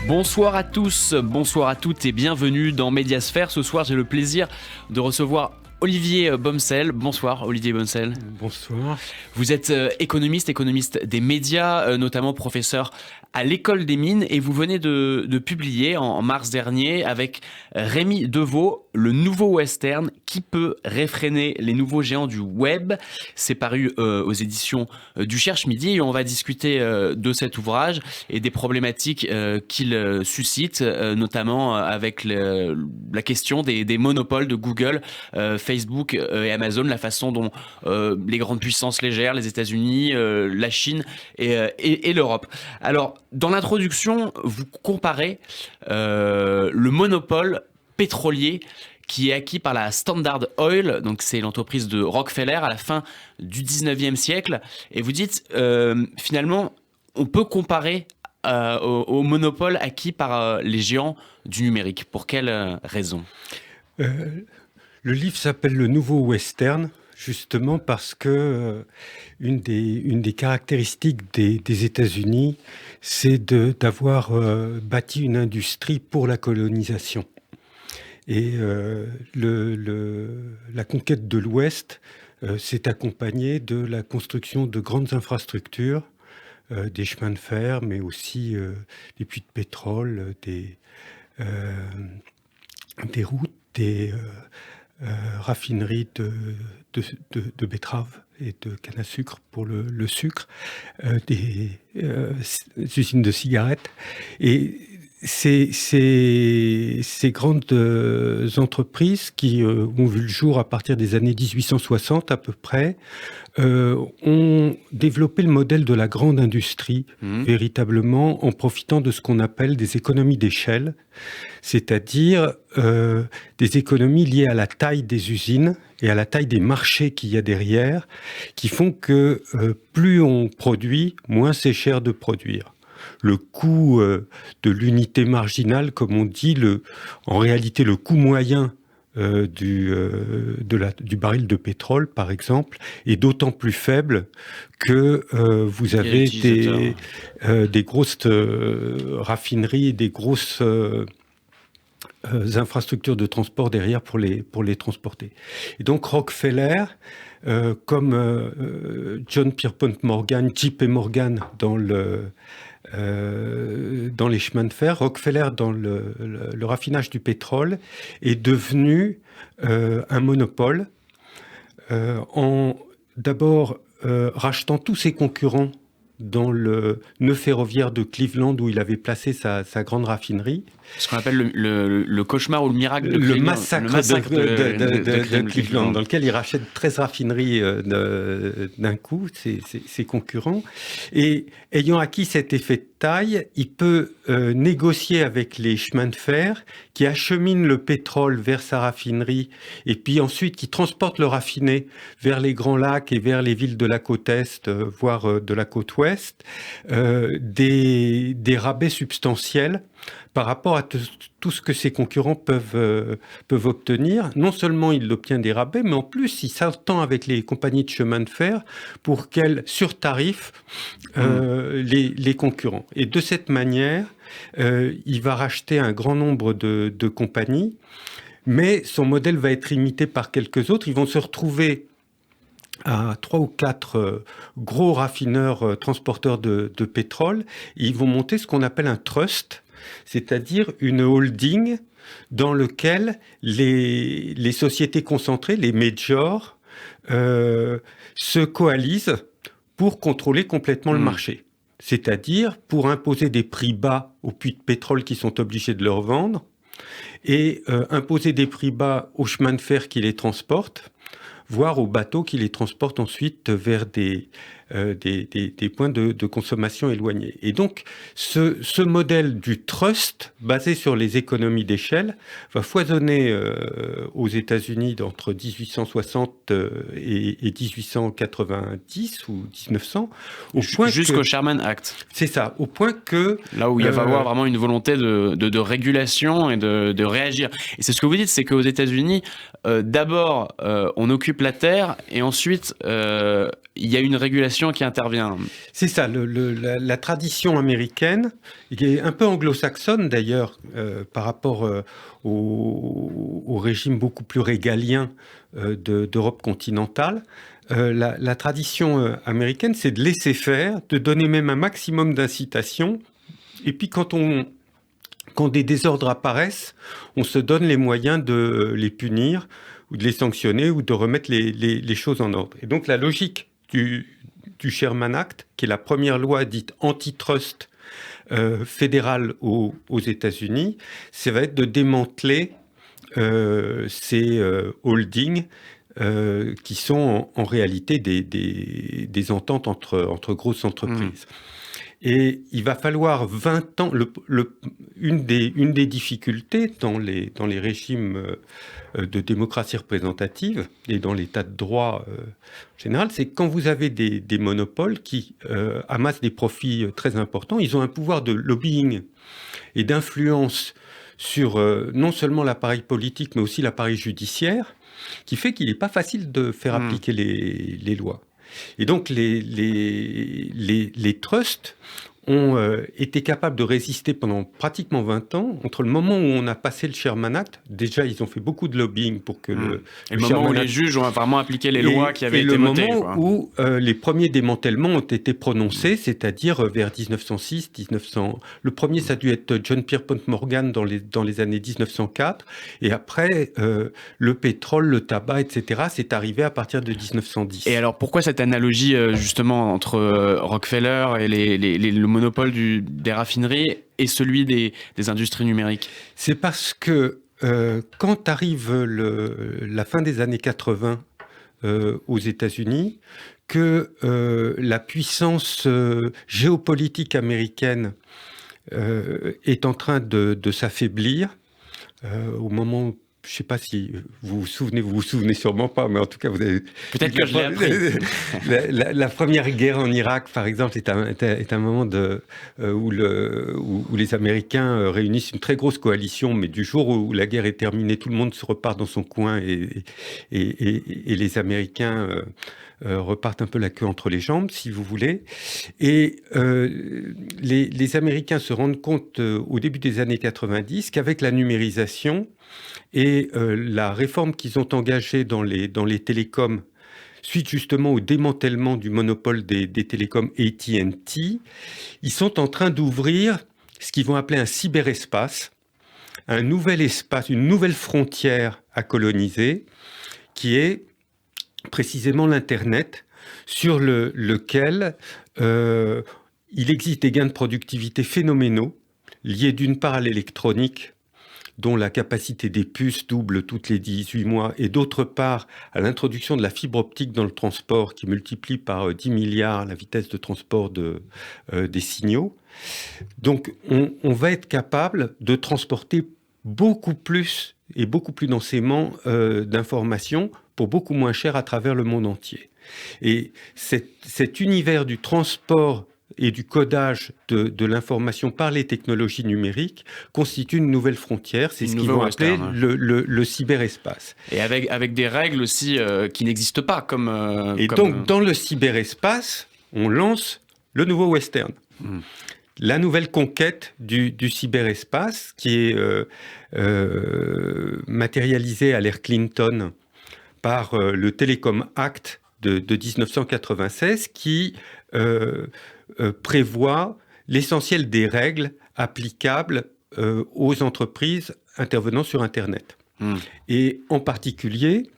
Bonsoir à tous, bonsoir à toutes et bienvenue dans Médiasphère. Ce soir, j'ai le plaisir de recevoir Olivier Bomsel. Bonsoir Olivier Bomsel. Bonsoir. Vous êtes économiste des médias, notamment professeur à l'École des Mines, et vous venez de publier en mars dernier avec Rémi Deveau le nouveau western qui peut réfréner les nouveaux géants du web. C'est paru aux éditions du Cherche Midi et on va discuter de cet ouvrage et des problématiques qu'il suscite, notamment avec la question des monopoles de Google, Facebook et Amazon, la façon dont les grandes puissances légères, les États-Unis, la Chine et l'Europe. Alors, dans l'introduction, vous comparez le monopole pétrolier qui est acquis par la Standard Oil, donc c'est l'entreprise de Rockefeller à la fin du 19e siècle, et vous dites finalement on peut comparer au monopole acquis par les géants du numérique. Pour quelle raison ? Le livre s'appelle Le Nouveau Western, justement parce que une des caractéristiques des États-Unis, c'est d'avoir bâti une industrie pour la colonisation. Et la conquête de l'Ouest s'est accompagnée de la construction de grandes infrastructures, des chemins de fer, mais aussi des puits de pétrole, des routes, des raffineries de betteraves et de canne à sucre pour le sucre, des usines de cigarettes. Et ces grandes entreprises qui ont vu le jour à partir des années 1860 à peu près, ont développé le modèle de la grande industrie, véritablement en profitant de ce qu'on appelle des économies d'échelle, c'est-à-dire des économies liées à la taille des usines et à la taille des marchés qu'il y a derrière, qui font que plus on produit, moins c'est cher de produire. Le coût de l'unité marginale, comme on dit, en réalité le coût moyen du baril de pétrole, par exemple, est d'autant plus faible que vous avez des grosses raffineries et des grosses infrastructures de transport derrière pour les transporter. Et donc Rockefeller, comme John Pierpont Morgan, JP Morgan dans les chemins de fer, Rockefeller dans le raffinage du pétrole est devenu un monopole en d'abord rachetant tous ses concurrents dans le nœud ferroviaire de Cleveland où il avait placé sa grande raffinerie. Ce qu'on appelle le cauchemar ou le miracle de Cleveland. Le massacre de Cleveland, dans lequel il rachète 13 raffineries d'un coup, ses concurrents. Et ayant acquis cet effet de taille, il peut négocier avec les chemins de fer qui acheminent le pétrole vers sa raffinerie et puis ensuite qui transportent le raffiné vers les Grands Lacs et vers les villes de la côte Est, voire de la côte Ouest, des rabais substantiels par rapport à tout ce que ses concurrents peuvent obtenir. Non seulement il obtient des rabais, mais en plus il s'entend avec les compagnies de chemin de fer pour qu'elles surtarifent les concurrents. Et de cette manière, il va racheter un grand nombre de compagnies, mais son modèle va être imité par quelques autres. Ils vont se retrouver à 3 ou 4 gros raffineurs transporteurs de pétrole. Ils vont monter ce qu'on appelle un trust, c'est-à-dire une holding dans lequel les sociétés concentrées, les majors, se coalisent pour contrôler complètement le marché. C'est-à-dire pour imposer des prix bas aux puits de pétrole qui sont obligés de leur vendre et imposer des prix bas aux chemins de fer qui les transportent, voire aux bateaux qui les transportent ensuite vers des points de consommation éloignés. Et donc, ce modèle du trust, basé sur les économies d'échelle, va foisonner aux États-Unis entre 1860 et 1890 ou 1900, jusqu'au Sherman Act. C'est ça, au point que... Là où il va y avoir vraiment une volonté de régulation et de réagir. Et c'est ce que vous dites, c'est qu'aux États-Unis, d'abord, on occupe la terre et ensuite, il y a une régulation mondialisation qui intervient. C'est ça, la tradition américaine, qui est un peu anglo-saxonne d'ailleurs, par rapport au régime beaucoup plus régalien d'Europe continentale. La tradition américaine, c'est de laisser faire, de donner même un maximum d'incitation. Et puis quand des désordres apparaissent, on se donne les moyens de les punir ou de les sanctionner ou de remettre les choses en ordre. Et donc la logique du Sherman Act, qui est la première loi dite antitrust fédérale aux États-Unis, ça va être de démanteler ces holdings qui sont en réalité des ententes entre grosses entreprises. Et il va falloir 20 ans. Une des difficultés dans les régimes de démocratie représentative et dans l'état de droit général, c'est que quand vous avez des monopoles qui amassent des profits très importants, ils ont un pouvoir de lobbying et d'influence sur non seulement l'appareil politique, mais aussi l'appareil judiciaire, qui fait qu'il n'est pas facile de faire appliquer les lois. Et donc les trusts ont été capables de résister pendant pratiquement 20 ans. Entre le moment où on a passé le Sherman Act, déjà ils ont fait beaucoup de lobbying pour que le moment où les juges ont vraiment appliqué les lois qui avaient été votées. Et le moment où les premiers démantèlements ont été prononcés, c'est-à-dire vers 1906, 1900. Le premier, ça a dû être John Pierpont Morgan dans les années 1904. Et après, le pétrole, le tabac, etc., c'est arrivé à partir de 1910. Et alors, pourquoi cette analogie, justement, entre Rockefeller et le monopole des raffineries et celui des industries numériques? C'est parce que quand arrive la fin des années 80 aux États-Unis, que la puissance géopolitique américaine est en train de s'affaiblir, au moment où, je ne sais pas si vous vous souvenez sûrement pas, mais en tout cas, vous avez... Peut-être que je l'ai appris. La première guerre en Irak, par exemple, est un moment où les Américains réunissent une très grosse coalition, mais du jour où la guerre est terminée, tout le monde se repart dans son coin et les Américains repartent un peu la queue entre les jambes, si vous voulez. Et les Américains se rendent compte au début des années 90 qu'avec la numérisation et la réforme qu'ils ont engagée dans les télécoms, suite justement au démantèlement du monopole des télécoms AT&T, ils sont en train d'ouvrir ce qu'ils vont appeler un cyberespace, un nouvel espace, une nouvelle frontière à coloniser, qui est précisément l'Internet, sur lequel il existe des gains de productivité phénoménaux, liés d'une part à l'électronique, dont la capacité des puces double toutes les 18 mois, et d'autre part à l'introduction de la fibre optique dans le transport, qui multiplie par 10 milliards la vitesse de transport des signaux. Donc on va être capable de transporter beaucoup plus et beaucoup plus densément d'informations pour beaucoup moins cher à travers le monde entier. Et cet univers du transport et du codage de l'information par les technologies numériques constitue une nouvelle frontière. C'est ce qu'ils vont appeler le cyberespace. Et avec des règles aussi qui n'existent pas. Donc, dans le cyberespace, on lance le nouveau western. La nouvelle conquête du cyberespace qui est matérialisée à l'ère Clinton par le Telecom Act de 1996 qui prévoit l'essentiel des règles applicables aux entreprises intervenant sur Internet. Et en particulier,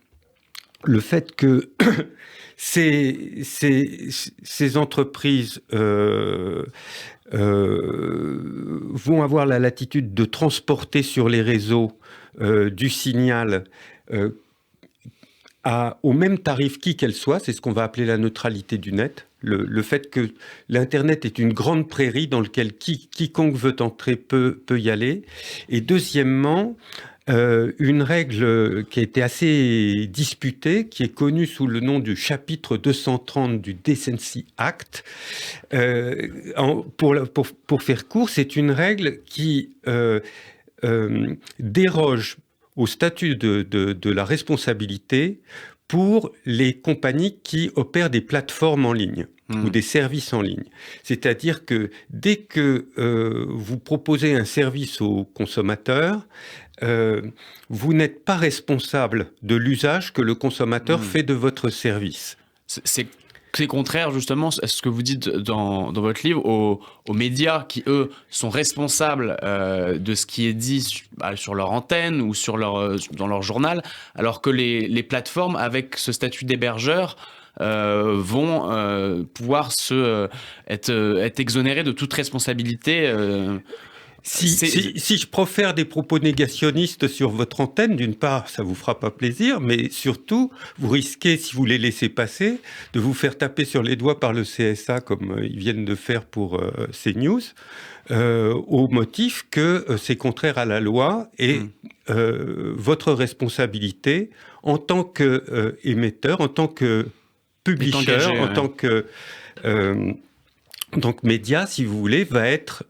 le fait que ces entreprises vont avoir la latitude de transporter sur les réseaux du signal au même tarif qui qu'elle soit, c'est ce qu'on va appeler la neutralité du net. Le fait que l'Internet est une grande prairie dans laquelle quiconque veut entrer peut y aller. Et deuxièmement, une règle qui a été assez disputée, qui est connue sous le nom du chapitre 230 du Decency Act. Pour faire court, c'est une règle qui déroge au statut de la responsabilité pour les compagnies qui opèrent des plateformes en ligne. ou des services en ligne. C'est-à-dire que dès que vous proposez un service au consommateur, vous n'êtes pas responsable de l'usage que le consommateur fait de votre service. C'est contraire justement à ce que vous dites dans votre livre aux médias qui, eux, sont responsables de ce qui est dit sur leur antenne ou dans leur journal, alors que les plateformes, avec ce statut d'hébergeur, vont pouvoir être exonérés de toute responsabilité. Si je profère des propos négationnistes sur votre antenne, d'une part, ça vous fera pas plaisir, mais surtout, vous risquez, si vous les laissez passer, de vous faire taper sur les doigts par le CSA, comme ils viennent de faire pour CNews, au motif que c'est contraire à la loi et votre responsabilité en tant qu'émetteur, en tant que publisher, en tant que donc média, si vous voulez, va être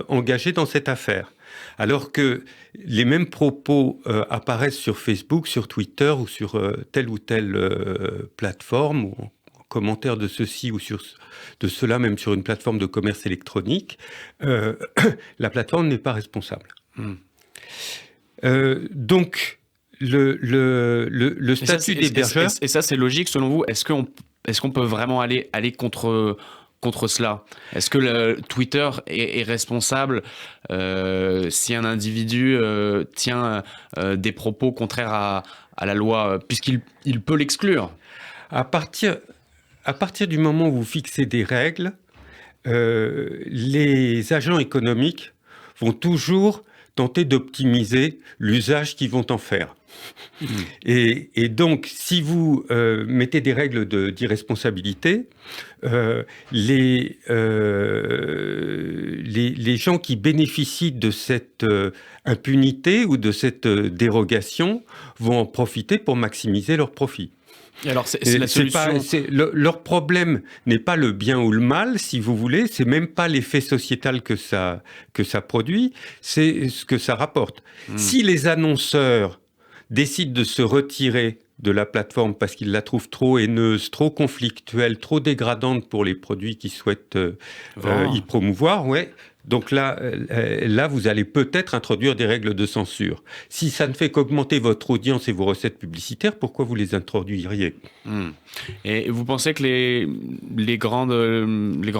engagé dans cette affaire. Alors que les mêmes propos apparaissent sur Facebook, sur Twitter ou sur telle ou telle plateforme, ou en commentaire de ceci ou de cela, même sur une plateforme de commerce électronique, la plateforme n'est pas responsable. Donc, le statut d'hébergeur... Et ça, c'est logique selon vous. Est-ce qu'on peut vraiment aller contre cela? Est-ce que Twitter est responsable si un individu tient des propos contraires à la loi, puisqu'il peut l'exclure? À partir du moment où vous fixez des règles, les agents économiques vont toujours tenter d'optimiser l'usage qu'ils vont en faire. Et donc, si vous mettez des règles d'irresponsabilité, les gens qui bénéficient de cette impunité ou de cette dérogation vont en profiter pour maximiser leurs profits. Et alors, c'est la solution. Leur problème n'est pas le bien ou le mal, si vous voulez. C'est même pas l'effet sociétal que ça produit. C'est ce que ça rapporte. Si les annonceurs décident de se retirer de la plateforme parce qu'ils la trouvent trop haineuse, trop conflictuelle, trop dégradante pour les produits qu'ils souhaitent y promouvoir, donc là, vous allez peut-être introduire des règles de censure. Si ça ne fait qu'augmenter votre audience et vos recettes publicitaires, pourquoi vous les introduiriez ? Et vous pensez que les grands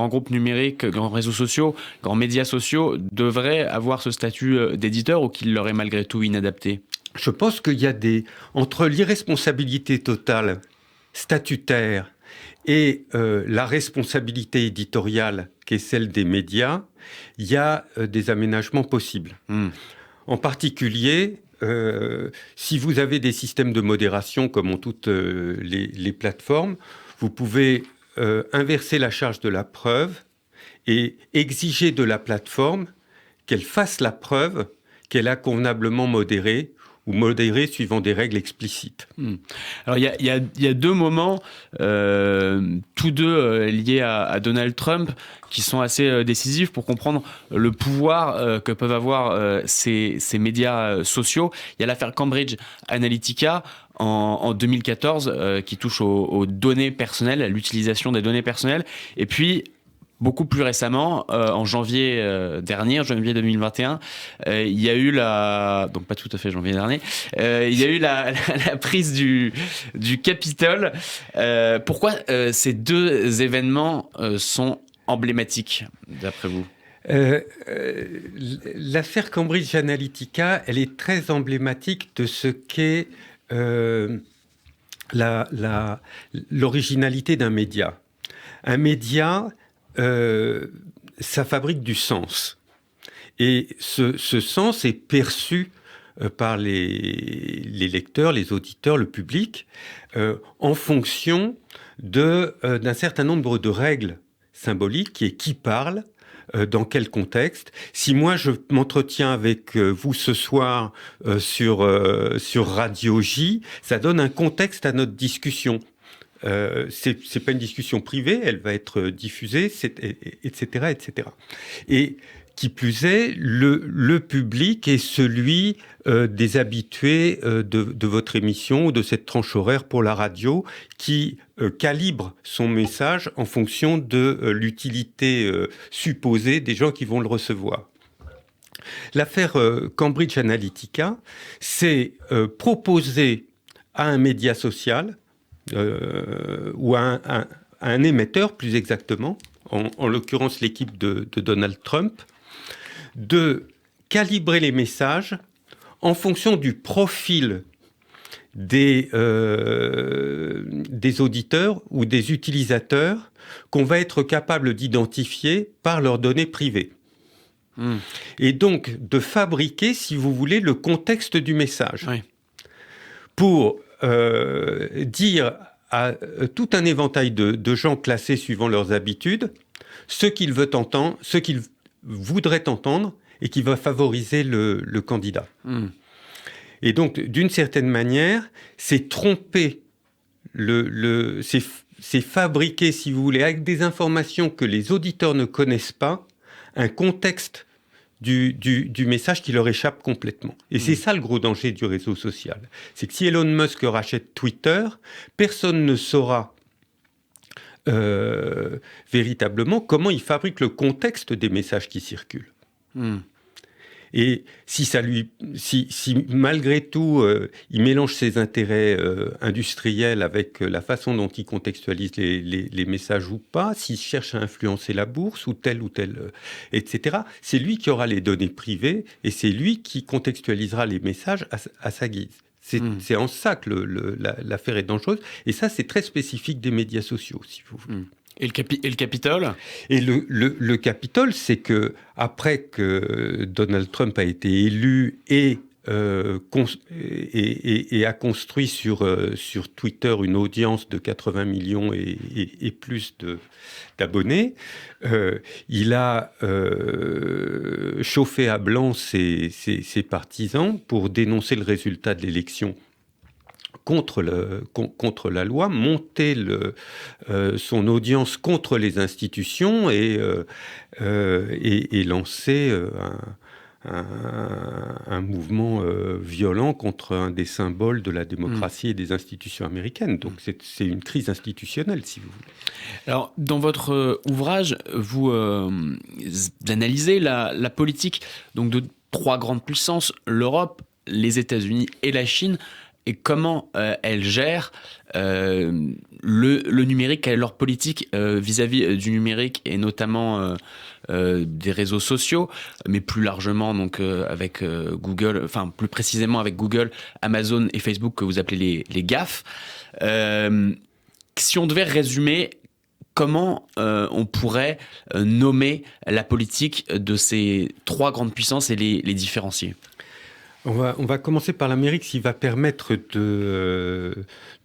groupes numériques, grands réseaux sociaux, grands médias sociaux devraient avoir ce statut d'éditeur ou qu'il leur est malgré tout inadapté ? Je pense qu'il y a entre l'irresponsabilité totale statutaire et la responsabilité éditoriale qui est celle des médias, il y a des aménagements possibles. En particulier, si vous avez des systèmes de modération comme ont toutes les plateformes, vous pouvez inverser la charge de la preuve et exiger de la plateforme qu'elle fasse la preuve qu'elle a convenablement modéré ou modéré suivant des règles explicites. Alors il y a deux moments, tous deux liés à Donald Trump, qui sont assez décisifs pour comprendre le pouvoir que peuvent avoir ces médias sociaux. Il y a l'affaire Cambridge Analytica en 2014 qui touche aux données personnelles, à l'utilisation des données personnelles, et puis beaucoup plus récemment, en janvier dernier, janvier 2021, il y a eu donc pas tout à fait janvier dernier, il y a eu la prise du Capitole. Pourquoi ces deux événements sont emblématiques, d'après vous ? L'affaire Cambridge Analytica, elle est très emblématique de ce qu'est l'originalité d'un média. Un média, ça fabrique du sens. Et ce sens est perçu par les lecteurs, les auditeurs, le public, en fonction d'un certain nombre de règles symboliques qui parle, dans quel contexte. Si moi je m'entretiens avec vous ce soir sur Radio J, ça donne un contexte à notre discussion. C'est pas une discussion privée, elle va être diffusée, etc., etc. Et Qui plus est, le public est celui des habitués de votre émission ou de cette tranche horaire pour la radio qui calibre son message en fonction de l'utilité supposée des gens qui vont le recevoir. L'affaire Cambridge Analytica, c'est proposer à un média social ou à un émetteur, plus exactement, en l'occurrence l'équipe de Donald Trump, de calibrer les messages en fonction du profil des auditeurs ou des utilisateurs qu'on va être capable d'identifier par leurs données privées. Et donc de fabriquer, si vous voulez, le contexte du message. Oui. Pour dire à tout un éventail de gens classés suivant leurs habitudes ce qu'ils veulent entendre, ce qu'ils voudraient entendre et qui va favoriser le candidat. Et donc, d'une certaine manière, c'est tromper, c'est fabriquer, si vous voulez, avec des informations que les auditeurs ne connaissent pas, un contexte du message qui leur échappe complètement. Et c'est ça le gros danger du réseau social. C'est que si Elon Musk rachète Twitter, personne ne saura véritablement comment il fabrique le contexte des messages qui circulent. Et si malgré tout, il mélange ses intérêts industriels avec la façon dont il contextualise les messages ou pas, s'il cherche à influencer la bourse ou tel, etc., c'est lui qui aura les données privées et c'est lui qui contextualisera les messages à sa guise. C'est en ça que l'affaire est dangereuse. Et ça, c'est très spécifique des médias sociaux, si vous voulez. Et le Capitole ? Et le Capitole, c'est que après que Donald Trump a été élu et a construit sur Twitter une audience de 80 millions et plus d'abonnés, il a chauffé à blanc ses partisans pour dénoncer le résultat de l'élection contre la loi, monter son audience contre les institutions et lancer un mouvement violent contre un des symboles de la démocratie et des institutions américaines. Donc c'est une crise institutionnelle, si vous voulez. Alors, dans votre ouvrage, vous analysez la politique donc de trois grandes puissances, l'Europe, les États-Unis et la Chine, et comment elles gèrent le numérique, quelle est leur politique vis-à-vis du numérique et notamment des réseaux sociaux, mais plus largement donc avec Google, enfin plus précisément avec Google, Amazon et Facebook que vous appelez les GAFA. Si on devait résumer, comment on pourrait nommer la politique de ces trois grandes puissances et les différencier ? On va commencer par l'Amérique, qui va permettre de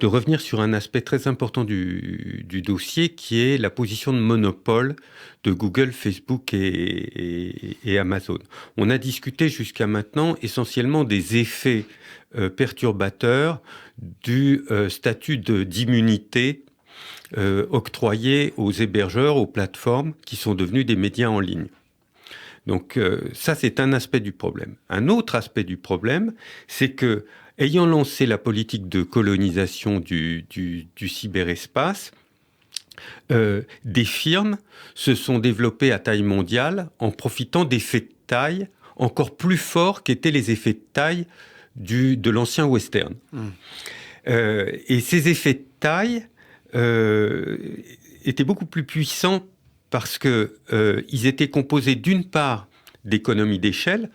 revenir sur un aspect très important du dossier, qui est la position de monopole de Google, Facebook et Amazon. On a discuté jusqu'à maintenant essentiellement des effets perturbateurs du statut d'immunité octroyé aux hébergeurs, aux plateformes qui sont devenus des médias en ligne. Donc ça, c'est un aspect du problème. Un autre aspect du problème, c'est que, ayant lancé la politique de colonisation du cyberespace, des firmes se sont développées à taille mondiale en profitant d'effets de taille encore plus forts qu'étaient les effets de taille de l'ancien western. Et ces effets de taille étaient beaucoup plus puissants parce qu'ils étaient composés d'une part d'économies d'échelle.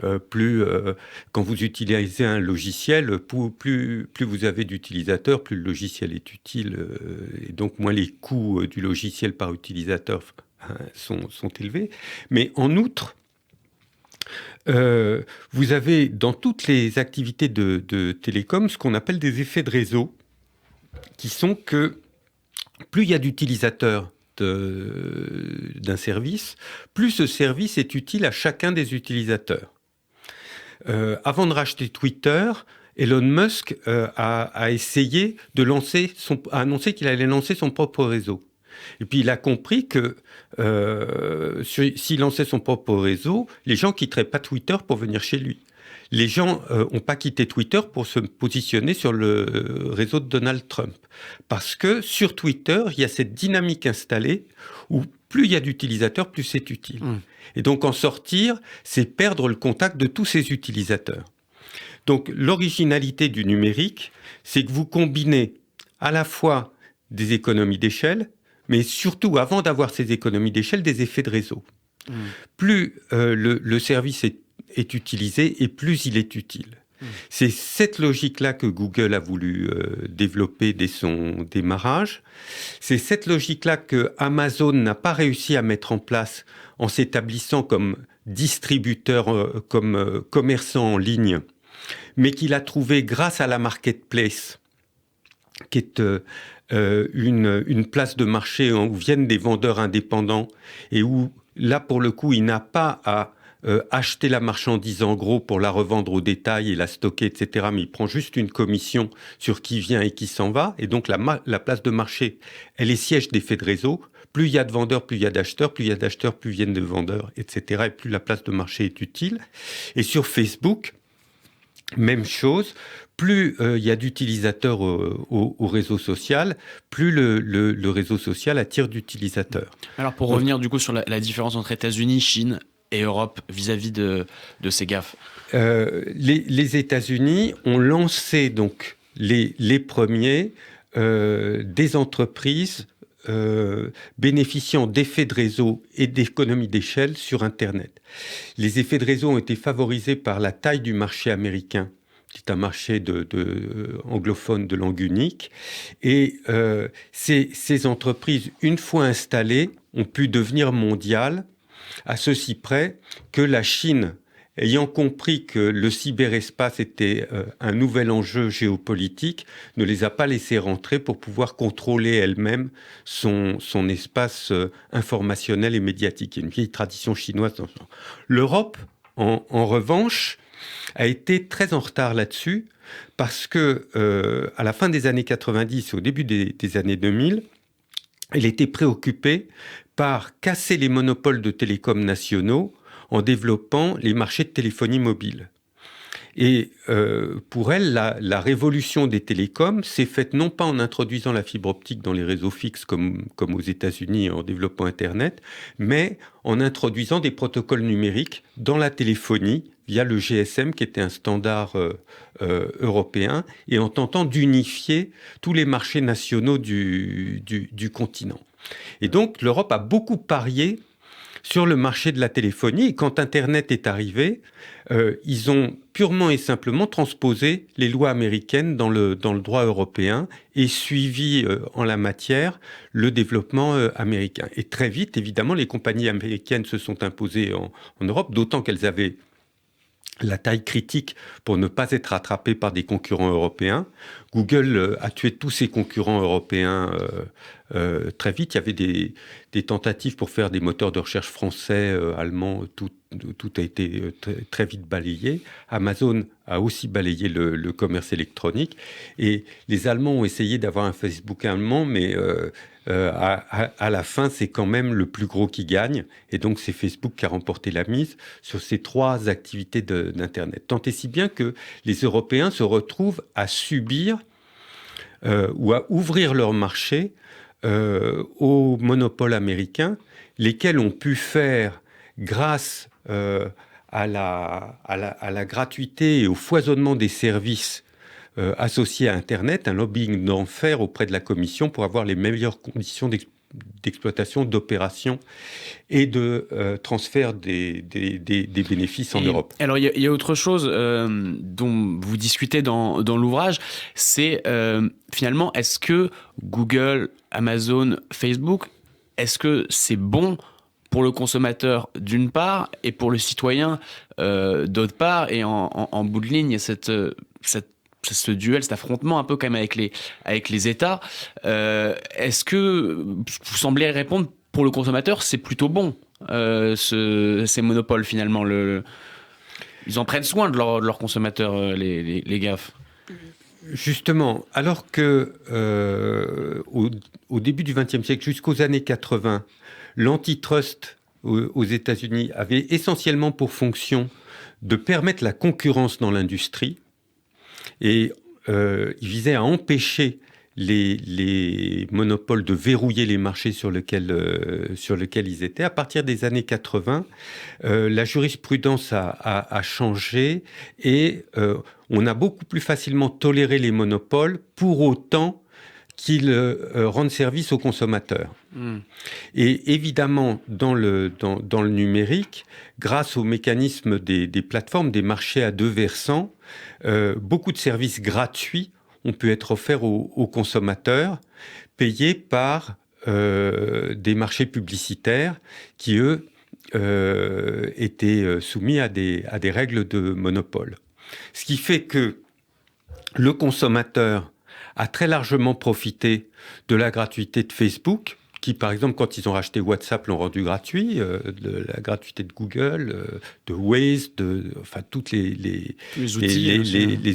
Quand vous utilisez un logiciel, plus vous avez d'utilisateurs, plus le logiciel est utile, et donc moins les coûts du logiciel par utilisateur sont élevés. Mais en outre, vous avez dans toutes les activités de télécom ce qu'on appelle des effets de réseau, qui sont que plus il y a d'utilisateurs d'un service, plus ce service est utile à chacun des utilisateurs. Avant de racheter Twitter, Elon Musk a essayé a annoncé qu'il allait lancer son propre réseau. Et puis il a compris que s'il lançait son propre réseau, les gens quitteraient pas Twitter pour venir chez lui. Les gens n'ont pas quitté Twitter pour se positionner sur le réseau de Donald Trump. Parce que sur Twitter, il y a cette dynamique installée où plus il y a d'utilisateurs, plus c'est utile. Et donc en sortir, c'est perdre le contact de tous ces utilisateurs. Donc l'originalité du numérique, c'est que vous combinez à la fois des économies d'échelle, mais surtout, avant d'avoir ces économies d'échelle, des effets de réseau. Plus le service est utilisé et plus il est utile. C'est cette logique-là que Google a voulu développer dès son démarrage. C'est cette logique-là que Amazon n'a pas réussi à mettre en place en s'établissant comme distributeur, comme commerçant en ligne, mais qu'il a trouvé grâce à la marketplace, qui est une place de marché où viennent des vendeurs indépendants et où, là, pour le coup, il n'a pas à acheter la marchandise en gros pour la revendre au détail et la stocker, etc. Mais il prend juste une commission sur qui vient et qui s'en va. Et donc, la place de marché, elle est siège d'effet de réseau. Plus il y a de vendeurs, plus il y a d'acheteurs. Plus il y a d'acheteurs, plus viennent de vendeurs, etc. Et plus la place de marché est utile. Et sur Facebook, même chose. Plus il y a d'utilisateurs au réseau social, plus le réseau social attire d'utilisateurs. Alors, pour revenir du coup sur la différence entre États-Unis, Chine et Europe vis-à-vis de ces GAFA. Les États-Unis ont lancé donc les premiers des entreprises bénéficiant d'effets de réseau et d'économies d'échelle sur Internet. Les effets de réseau ont été favorisés par la taille du marché américain, qui est un marché anglophone de langue unique. Et ces entreprises, une fois installées, ont pu devenir mondiales, à ceci près que la Chine, ayant compris que le cyberespace était un nouvel enjeu géopolitique, ne les a pas laissés rentrer pour pouvoir contrôler elle-même son espace informationnel et médiatique. Il y a une vieille tradition chinoise dans ce genre. L'Europe, en revanche, a été très en retard là-dessus parce que à la fin des années 90 et au début des années 2000, elle était préoccupée par casser les monopoles de télécoms nationaux en développant les marchés de téléphonie mobile. Et pour elle, la révolution des télécoms s'est faite non pas en introduisant la fibre optique dans les réseaux fixes comme aux États-Unis en développant Internet, mais en introduisant des protocoles numériques dans la téléphonie via le GSM qui était un standard européen et en tentant d'unifier tous les marchés nationaux du continent. Et donc l'Europe a beaucoup parié sur le marché de la téléphonie. Et quand Internet est arrivé, ils ont purement et simplement transposé les lois américaines dans le droit européen et suivi en la matière le développement américain. Et très vite, évidemment, les compagnies américaines se sont imposées en Europe, d'autant qu'elles avaient la taille critique pour ne pas être rattrapées par des concurrents européens. Google a tué tous ses concurrents européens très vite. Il y avait des tentatives pour faire des moteurs de recherche français, allemands, tout a été très vite balayé. Amazon a aussi balayé le commerce électronique. Et les Allemands ont essayé d'avoir un Facebook allemand, mais à la fin, c'est quand même le plus gros qui gagne. Et donc, c'est Facebook qui a remporté la mise sur ces trois activités d'Internet. Tant et si bien que les Européens se retrouvent à subir ou à ouvrir leur marché aux monopoles américains, lesquels ont pu faire, grâce à la gratuité et au foisonnement des services associés à Internet, un lobbying d'enfer auprès de la Commission pour avoir les meilleures conditions d'exploitation, d'opération et de transfert des bénéfices en Europe. Alors, il y a autre chose dont vous discutez dans l'ouvrage, c'est finalement, est-ce que Google, Amazon, Facebook, est-ce que c'est bon pour le consommateur d'une part et pour le citoyen d'autre part, et en bout de ligne, il y a ce duel, cet affrontement un peu quand même avec les États. Est-ce que vous semblez répondre pour le consommateur, c'est plutôt bon, ces monopoles finalement, ils en prennent soin de leurs consommateurs, les GAFA? Justement, alors que au début du XXe siècle, jusqu'aux années 80, l'antitrust aux États-Unis avait essentiellement pour fonction de permettre la concurrence dans l'industrie, et il visait à empêcher les monopoles de verrouiller les marchés sur lesquels ils étaient. À partir des années 80, la jurisprudence a changé et on a beaucoup plus facilement toléré les monopoles pour autant qu'ils rendent service aux consommateurs. Et évidemment, dans le numérique, grâce au mécanisme des plateformes, des marchés à deux versants, beaucoup de services gratuits ont pu être offerts aux consommateurs, payés par des marchés publicitaires qui, eux, étaient soumis à des règles de monopole. Ce qui fait que le consommateur a très largement profité de la gratuité de Facebook, qui, par exemple, quand ils ont racheté WhatsApp, l'ont rendu gratuit, de la gratuité de Google, de Waze, enfin, toutes les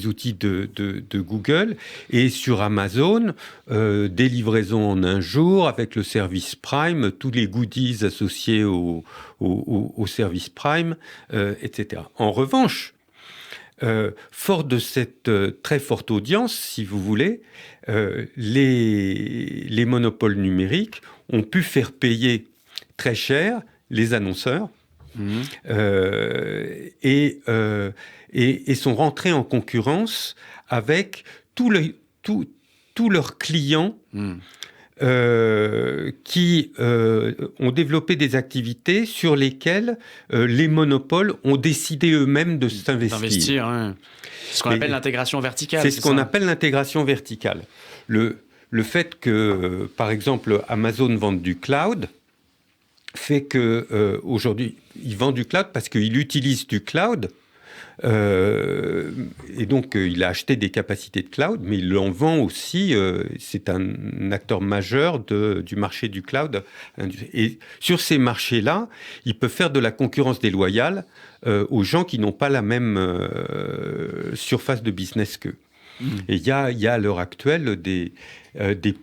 outils de Google. Et sur Amazon, des livraisons en un jour, avec le service Prime, tous les goodies associés au service Prime, etc. En revanche, fort de cette très forte audience, si vous voulez, les monopoles numériques ont pu faire payer très cher les annonceurs et sont rentrés en concurrence avec tous leurs clients qui ont développé des activités sur lesquelles les monopoles ont décidé eux-mêmes de s'investir. Ouais. C'est ce qu'on appelle l'intégration verticale. C'est ce qu'on appelle l'intégration verticale. Le fait que, par exemple, Amazon vende du cloud fait que aujourd'hui, ils vendent du cloud parce qu'ils utilisent du cloud. Et donc, il a acheté des capacités de cloud, mais il en vend aussi. C'est un acteur majeur du marché du cloud. Et sur ces marchés-là, il peut faire de la concurrence déloyale aux gens qui n'ont pas la même surface de business qu'eux. Et il y a à l'heure actuelle des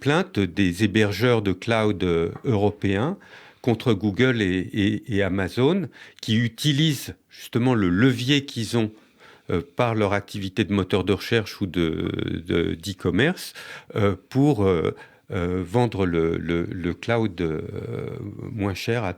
plaintes des hébergeurs de cloud européens contre Google et Amazon, qui utilisent justement le levier qu'ils ont par leur activité de moteur de recherche ou d'e-commerce pour vendre le cloud moins cher à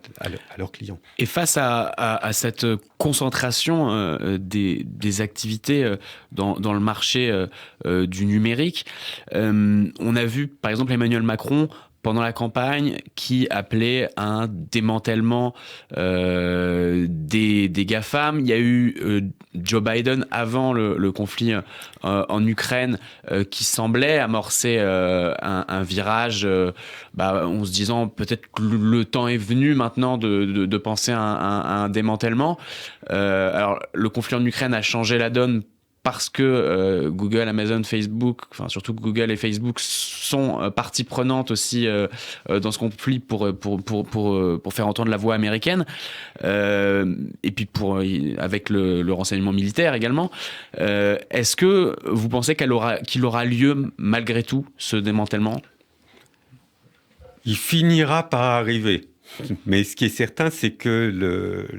leurs clients. Et face à cette concentration des activités dans le marché du numérique, on a vu par exemple Emmanuel Macron pendant la campagne, qui appelait à un démantèlement des GAFAM. Il y a eu Joe Biden, avant le conflit en Ukraine, qui semblait amorcer un virage en se disant peut-être que le temps est venu maintenant de penser à un démantèlement. Alors, le conflit en Ukraine a changé la donne parce que Google, Amazon, Facebook, enfin surtout Google et Facebook sont partie prenante aussi dans ce conflit pour faire entendre la voix américaine, et puis avec le renseignement militaire également. Est-ce que vous pensez qu'il aura lieu malgré tout, ce démantèlement ? Il finira par arriver. Mais ce qui est certain, c'est que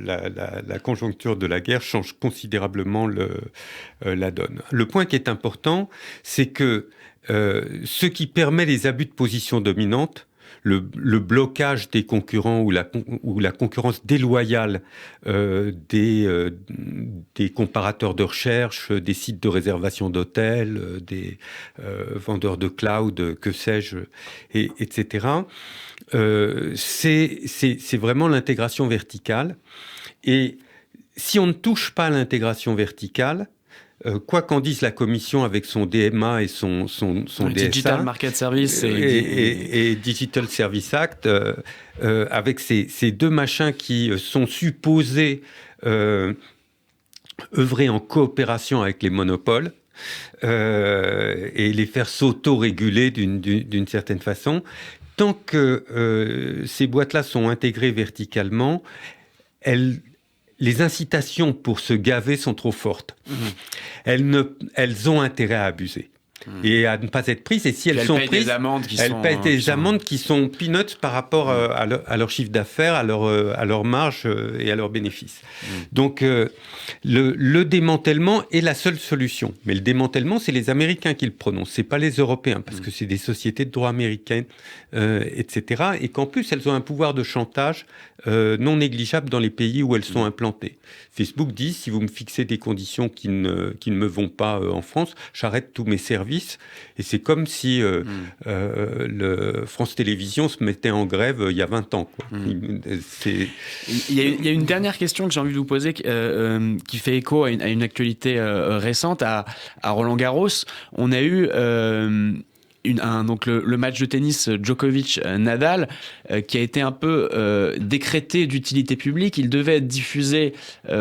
la conjoncture de la guerre change considérablement la donne. Le point qui est important, c'est que ce qui permet les abus de position dominante, le blocage des concurrents ou la concurrence déloyale des comparateurs de recherche, des sites de réservation d'hôtels, des vendeurs de cloud, que sais-je, etc., c'est vraiment l'intégration verticale. Et si on ne touche pas à l'intégration verticale, quoi qu'en dise la Commission avec son DMA et son DSA, Digital Market Service et Digital Service Act, avec ces deux machins qui sont supposés œuvrer en coopération avec les monopoles et les faire s'auto-réguler d'une certaine façon, tant que ces boîtes-là sont intégrées verticalement, les incitations pour se gaver sont trop fortes. Elles ont intérêt à abuser. et à ne pas être prises. Et si elles sont prises, elles paient des amendes qui sont peanuts par rapport à leur chiffre d'affaires, à leur marge et à leurs bénéfices. Donc, le démantèlement est la seule solution. Mais le démantèlement, c'est les Américains qui le prononcent, c'est pas les Européens, parce que c'est des sociétés de droit américaines, etc. Et qu'en plus, elles ont un pouvoir de chantage non négligeable dans les pays où elles sont implantées. Facebook dit, si vous me fixez des conditions qui ne me vont pas en France, j'arrête tous mes services. Et c'est comme si le France Télévisions se mettait en grève il y a 20 ans. Quoi. Il y a une dernière question que j'ai envie de vous poser qui fait écho à une actualité récente. À Roland-Garros, on a eu... donc le match de tennis Djokovic-Nadal qui a été un peu décrété d'utilité publique. Il devait être diffusé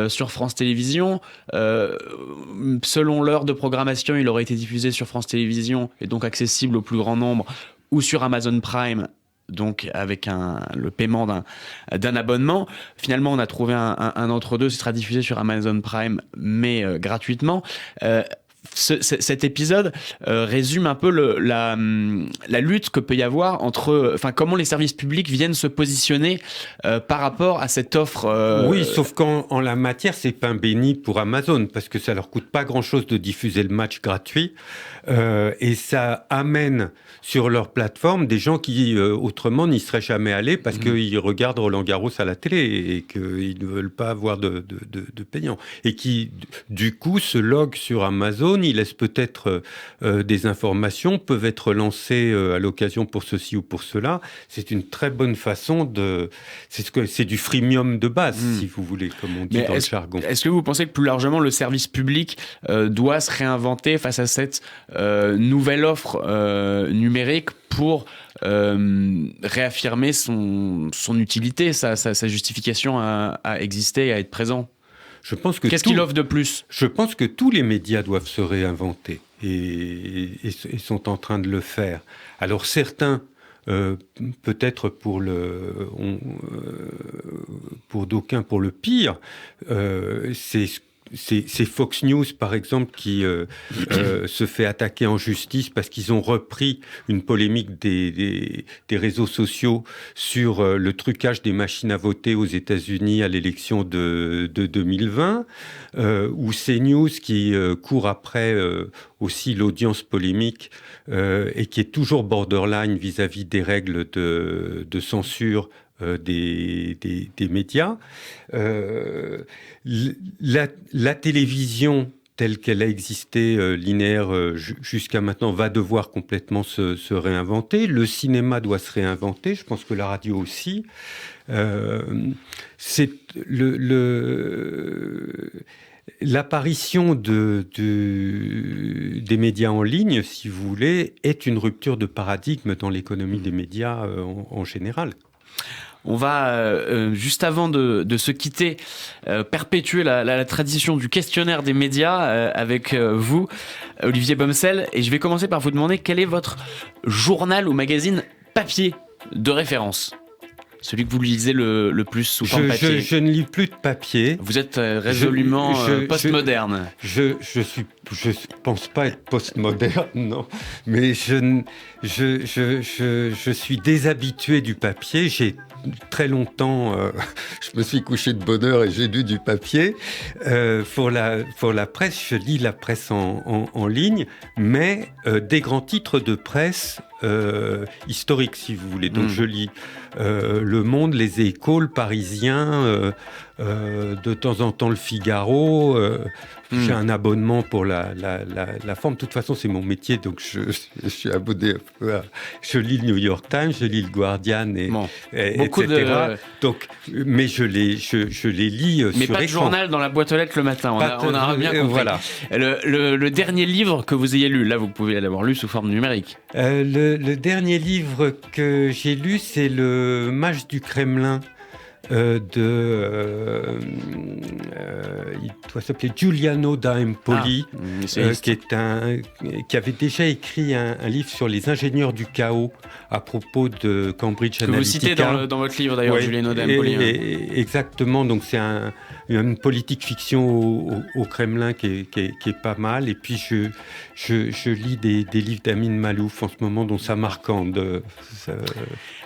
sur France Télévisions. Selon l'heure de programmation, il aurait été diffusé sur France Télévisions et donc accessible au plus grand nombre, ou sur Amazon Prime, donc avec le paiement d'un abonnement. Finalement, on a trouvé un entre-deux. Ce sera diffusé sur Amazon Prime, mais gratuitement. Cet épisode résume un peu la lutte que peut y avoir comment les services publics viennent se positionner par rapport à cette offre. Oui, sauf qu'en la matière, c'est pain béni pour Amazon, parce que ça leur coûte pas grand-chose de diffuser le match gratuit, et ça amène sur leur plateforme des gens qui autrement n'y seraient jamais allés parce qu'ils regardent Roland-Garros à la télé et qu'ils ne veulent pas avoir de payant, et qui du coup se loguent sur Amazon. Ils laissent peut-être des informations, peuvent être lancés à l'occasion pour ceci ou pour cela. C'est une très bonne façon c'est du freemium de base, si vous voulez, comme on dit dans le jargon. Est-ce que vous pensez que plus largement le service public doit se réinventer face à cette nouvelle offre numérique pour réaffirmer son utilité, sa justification à exister, à être présent? Qu'est-ce qu'il offre de plus? Je pense que tous les médias doivent se réinventer et sont en train de le faire. Alors certains, peut-être pour d'aucuns pour le pire, c'est Fox News, par exemple, qui se fait attaquer en justice parce qu'ils ont repris une polémique des réseaux sociaux sur le trucage des machines à voter aux États-Unis à l'élection de 2020, ou CNews qui court après aussi l'audience polémique et qui est toujours borderline vis-à-vis des règles de censure des médias. La télévision telle qu'elle a existé linéaire jusqu'à maintenant va devoir complètement se réinventer. Le cinéma doit se réinventer. Je pense que la radio aussi. C'est l'apparition des médias en ligne, si vous voulez, est une rupture de paradigme dans l'économie des médias en général. On va, juste avant de se quitter, perpétuer la tradition du questionnaire des médias avec vous, Olivier Bomsel. Et je vais commencer par vous demander quel est votre journal ou magazine papier de référence? Celui que vous lisez le plus sous forme papier. Je ne lis plus de papier. Vous êtes résolument postmoderne. Je pense pas être postmoderne, non. Mais je suis déshabitué du papier. J'ai très longtemps, je me suis couché de bonne heure et j'ai lu du papier. Pour la presse, je lis la presse en ligne, mais des grands titres de presse historiques, si vous voulez. Donc je lis Le Monde, Les Échos, Le Parisien, de temps en temps Le Figaro. J'ai un abonnement pour la forme. De toute façon, c'est mon métier, donc je suis abonné. Je lis le New York Times, je lis le Guardian, beaucoup etc. Donc, mais je les lis sur écran. Mais pas de journal dans la boîte aux lettres le matin. On a bien compris. Voilà. Le dernier livre que vous ayez lu, là, vous pouvez l'avoir lu sous forme numérique. Le dernier livre que j'ai lu, c'est Le Mage du Kremlin il doit s'appeler Giuliano da Empoli, qui avait déjà écrit un livre sur les ingénieurs du chaos à propos de Cambridge Analytica. Que vous citez dans votre livre d'ailleurs, Giuliano da Empoli. Exactement, donc c'est une politique fiction au Kremlin qui est pas mal. Et puis je lis des livres d'Amin Malouf en ce moment, dont Samarcande.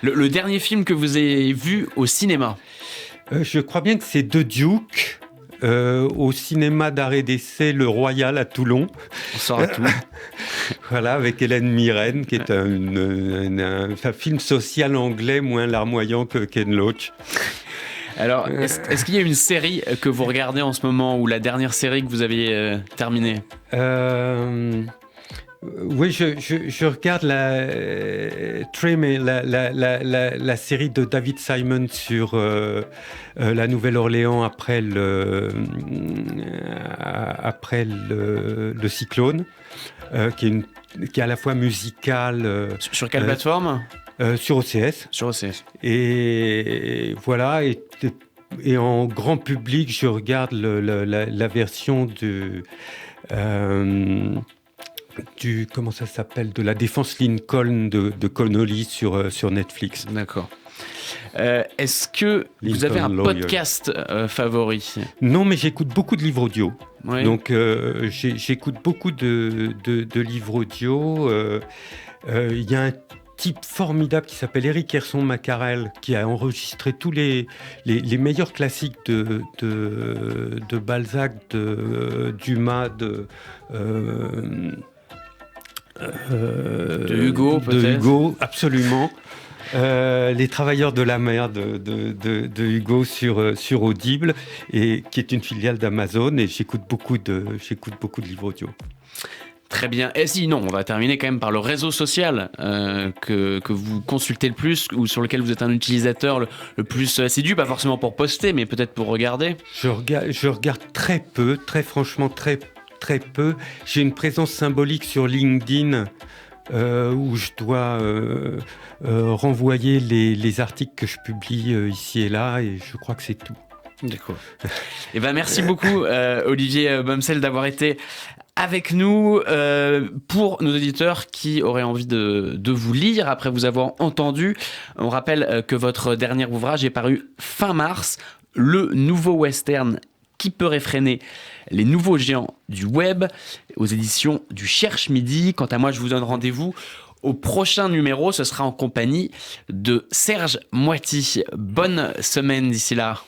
Le dernier film que vous avez vu au cinéma? Je crois bien que c'est The Duke, au cinéma d'arrêt d'essai Le Royal à Toulon. On saura tout. Voilà, avec Hélène Mirren, qui est un film social anglais moins larmoyant que Ken Loach. Alors, est-ce qu'il y a une série que vous regardez en ce moment, ou la dernière série que vous avez terminée? Oui, je regarde la série de David Simon sur la Nouvelle-Orléans après le cyclone, qui est à la fois musicale. Sur quelle plateforme? Sur OCS. Sur OCS. Et voilà. Et en grand public, je regarde la version comment ça s'appelle, de La Défense Lincoln de Connolly sur Netflix. D'accord. Est-ce que vous avez un podcast favori? Non, mais j'écoute beaucoup de livres audio. Oui. Donc j'écoute beaucoup de livres audio. Il y a un type formidable qui s'appelle Éric Herson Macarel, qui a enregistré tous les meilleurs classiques de Balzac, de Dumas, de Hugo, peut-être. De Hugo, absolument. Les Travailleurs de la mer de Hugo sur Audible, et qui est une filiale d'Amazon, et j'écoute beaucoup de livres audio. Très bien. Et sinon, on va terminer quand même par le réseau social que vous consultez le plus, ou sur lequel vous êtes un utilisateur le plus assidu, pas forcément pour poster, mais peut-être pour regarder. Je regarde très peu, très franchement très peu. J'ai une présence symbolique sur LinkedIn où je dois renvoyer les articles que je publie ici et là, et je crois que c'est tout. D'accord. Eh ben, merci beaucoup Olivier Bomsel d'avoir été avec nous. Pour nos auditeurs qui auraient envie de vous lire après vous avoir entendu, on rappelle que votre dernier ouvrage est paru fin mars, Le nouveau western qui peut réfréner les nouveaux géants du web, aux éditions du Cherche Midi. Quant à moi, je vous donne rendez-vous au prochain numéro. Ce sera en compagnie de Serge Moiti. Bonne semaine d'ici là.